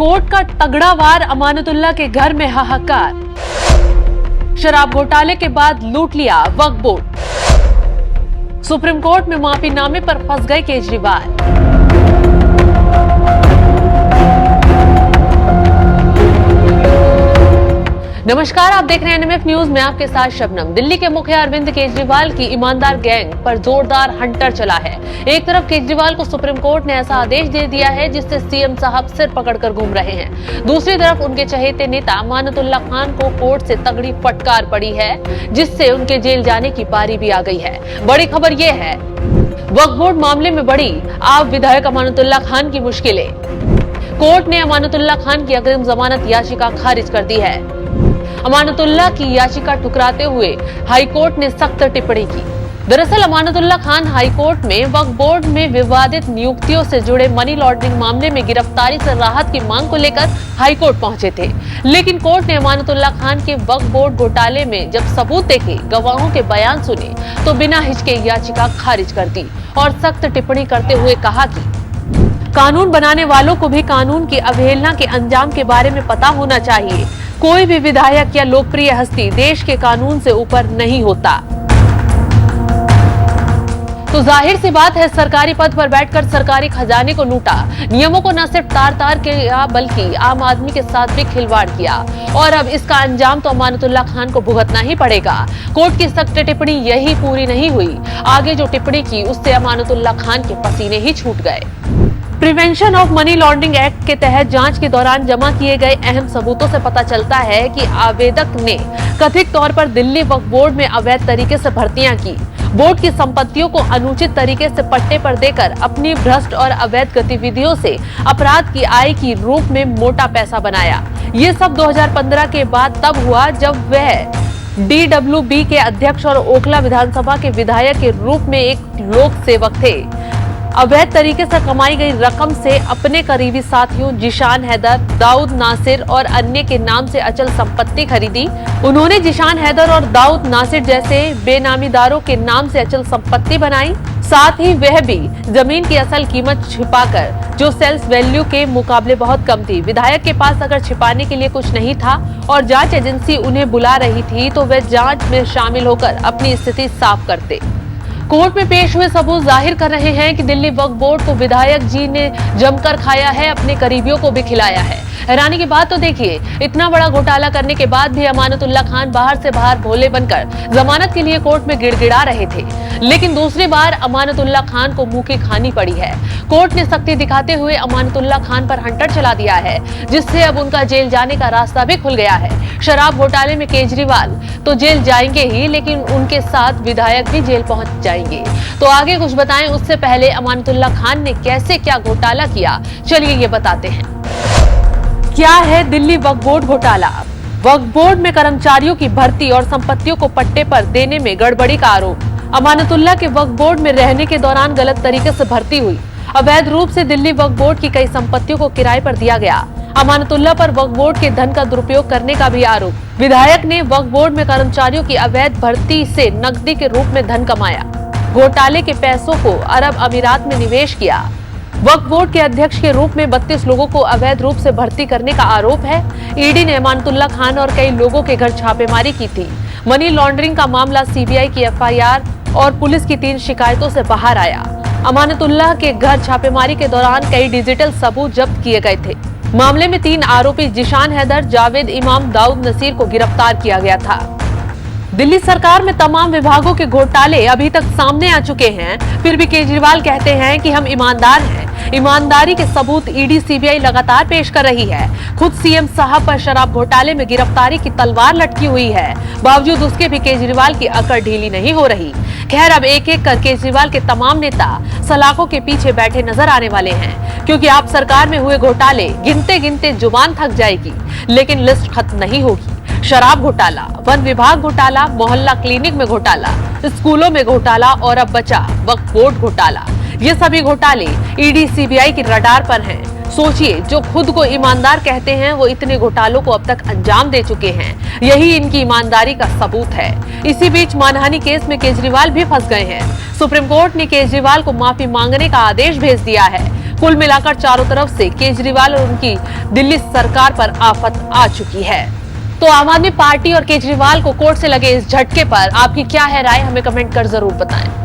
Court का तगड़ा वार, अमानतुल्लाह के घर में हाहाकार। शराब घोटाले के बाद लूट लिया वक्फ बोर्ड। सुप्रीम कोर्ट में माफीनामे पर फंस गए केजरीवाल। नमस्कार, आप देख रहे हैं एनएमएफ न्यूज में आपके साथ शबनम। दिल्ली के मुखिया अरविंद केजरीवाल की ईमानदार गैंग पर जोरदार हंटर चला है। एक तरफ केजरीवाल को सुप्रीम कोर्ट ने ऐसा आदेश दे दिया है जिससे सीएम साहब सिर पकड़कर घूम रहे हैं। दूसरी तरफ उनके चहेते नेता अमानतुल्लाह खान को कोर्ट से तगड़ी फटकार पड़ी है, जिससे उनके जेल जाने की बारी भी आ गई है। बड़ी खबर ये है, वक्फ बोर्ड मामले में बढ़ी आप विधायक अमानतुल्लाह खान की मुश्किलें। कोर्ट ने अमानतुल्लाह खान की अग्रिम जमानत याचिका खारिज कर दी है। अमानतुल्लाह की याचिका ठुकराते हुए हाईकोर्ट ने सख्त टिप्पणी की। दरअसल अमानतुल्लाह खान हाईकोर्ट में वक्फ बोर्ड में विवादित नियुक्तियों से जुड़े मनी लॉन्ड्रिंग मामले में गिरफ्तारी से राहत की मांग को लेकर हाईकोर्ट पहुंचे थे, लेकिन कोर्ट ने अमानतुल्लाह खान के वक्फ बोर्ड घोटाले में जब सबूत देखे, गवाहों के बयान सुने, तो बिना हिचके याचिका खारिज कर दी और सख्त टिप्पणी करते हुए कहा कि कानून बनाने वालों को भी कानून की अवहेलना के अंजाम के बारे में पता होना चाहिए। कोई भी विधायक या लोकप्रिय हस्ती देश के कानून से ऊपर नहीं होता। तो जाहिर सी बात है, सरकारी पद पर बैठकर सरकारी खजाने को लूटा। नियमों को न सिर्फ तार किया बल्कि आम आदमी के साथ भी खिलवाड़ किया, और अब इसका अंजाम तो अमानतुल्लाह खान को भुगतना ही पड़ेगा। कोर्ट की सख्त टिप्पणी यही पूरी नहीं हुई, आगे जो टिप्पणी की उससे अमानतुल्लाह खान के पसीने ही छूट गए। Prevention of money laundering act के तहत जांच के दौरान जमा किए गए अहम सबूतों से पता चलता है कि आवेदक ने कथित तौर पर दिल्ली वक्फ बोर्ड में अवैध तरीके से भर्तियां की, बोर्ड की संपत्तियों को अनुचित तरीके से पट्टे पर देकर अपनी भ्रष्ट और अवैध गतिविधियों से अपराध की आय की रूप में मोटा पैसा बनाया। ये सब 2015 के बाद तब हुआ जब वह DWB के अध्यक्ष और ओखला विधानसभा के विधायक के रूप में एक लोक सेवक थे। अवैध तरीके से कमाई गई रकम से अपने करीबी साथियों जिशान हैदर, दाऊद नासिर और अन्य के नाम से अचल संपत्ति खरीदी। उन्होंने जिशान हैदर और दाऊद नासिर जैसे बेनामीदारों के नाम से अचल संपत्ति बनाई। साथ ही वह भी जमीन की असल कीमत छिपाकर, जो सेल्स वैल्यू के मुकाबले बहुत कम थी। विधायक के पास अगर छिपाने के लिए कुछ नहीं था और जांच एजेंसी उन्हें बुला रही थी, तो वह जांच में शामिल होकर अपनी स्थिति साफ करते। कोर्ट में पेश हुए सबूत जाहिर कर रहे हैं कि दिल्ली वक्फ बोर्ड को विधायक जी ने जमकर खाया है, अपने करीबियों को भी खिलाया है। हैरानी की बात तो देखिए, इतना बड़ा घोटाला करने के बाद भी अमानतुल्लाह खान बाहर से बाहर भोले बनकर जमानत के लिए कोर्ट में गिड़गिड़ा रहे थे, लेकिन दूसरी बार अमानतुल्लाह खान को मुंह की खानी पड़ी है। कोर्ट ने सख्ती दिखाते हुए अमानतुल्लाह खान पर हंटर चला दिया है, जिससे अब उनका जेल जाने का रास्ता भी खुल गया है। शराब घोटाले में केजरीवाल तो जेल जाएंगे ही, लेकिन उनके साथ विधायक भी जेल पहुंच जाएंगे। तो आगे कुछ बताएं, उससे पहले अमानतुल्लाह खान ने कैसे क्या घोटाला किया, चलिए ये बताते हैं। क्या है दिल्ली वक्फ बोर्ड घोटाला? वक्फ बोर्ड में कर्मचारियों की भर्ती और संपत्तियों को पट्टे पर देने में गड़बड़ी का आरोप। अमानतुल्लाह के वक्फ बोर्ड में रहने के दौरान गलत तरीके से भर्ती हुई। अवैध रूप से दिल्ली वक्फ बोर्ड की कई संपत्तियों को किराए पर दिया गया। अमानतुल्लाह पर वक्फ बोर्ड के धन का दुरुपयोग करने का भी आरोप। विधायक ने वक्फ बोर्ड में कर्मचारियों की अवैध भर्ती से नकदी के रूप में धन कमाया। घोटाले के पैसों को अरब अमीरात में निवेश किया। वक्फ बोर्ड के अध्यक्ष के रूप में 32 लोगों को अवैध रूप से भर्ती करने का आरोप है। ईडी ने अमानतुल्लाह खान और कई लोगों के घर छापेमारी की थी। मनी लॉन्ड्रिंग का मामला सीबीआई की एफआईआर और पुलिस की 3 शिकायतों से बाहर आया। अमानतुल्लाह के घर छापेमारी के दौरान कई डिजिटल सबूत जब्त किए गए थे। मामले में 3 आरोपी जिशान हैदर, जावेद इमाम, दाऊद नसीर को गिरफ्तार किया गया था। दिल्ली सरकार में तमाम विभागों के घोटाले अभी तक सामने आ चुके हैं, फिर भी केजरीवाल कहते हैं कि हम ईमानदार हैं। ईमानदारी के सबूत ईडी सीबीआई लगातार पेश कर रही है। खुद सीएम साहब पर शराब घोटाले में गिरफ्तारी की तलवार लटकी हुई है, बावजूद उसके भी केजरीवाल की अकड़ ढीली नहीं हो रही। खैर, अब एक एक कर केजरीवाल के तमाम नेता सलाखों के पीछे बैठे नजर आने वाले हैं, क्योंकि आप सरकार में हुए घोटाले गिनते गिनते जुबान थक जाएगी, लेकिन लिस्ट खत्म नहीं होगी। शराब घोटाला, वन विभाग घोटाला, मोहल्ला क्लिनिक में घोटाला, स्कूलों में घोटाला और अब बचा वक्फ बोर्ड घोटाला। ये सभी घोटाले ईडी सीबीआई की रडार पर हैं। सोचिए, जो खुद को ईमानदार कहते हैं वो इतने घोटालों को अब तक अंजाम दे चुके हैं। यही इनकी ईमानदारी का सबूत है। इसी बीच मानहानि केस में केजरीवाल भी फंस गए हैं। सुप्रीम कोर्ट ने केजरीवाल को माफी मांगने का आदेश भेज दिया है। कुल मिलाकर चारों तरफ से केजरीवाल और उनकी दिल्ली सरकार पर आफत आ चुकी है। तो आम आदमी पार्टी और केजरीवाल को कोर्ट से लगे इस झटके पर आपकी क्या है राय, हमें कमेंट कर जरूर बताएं।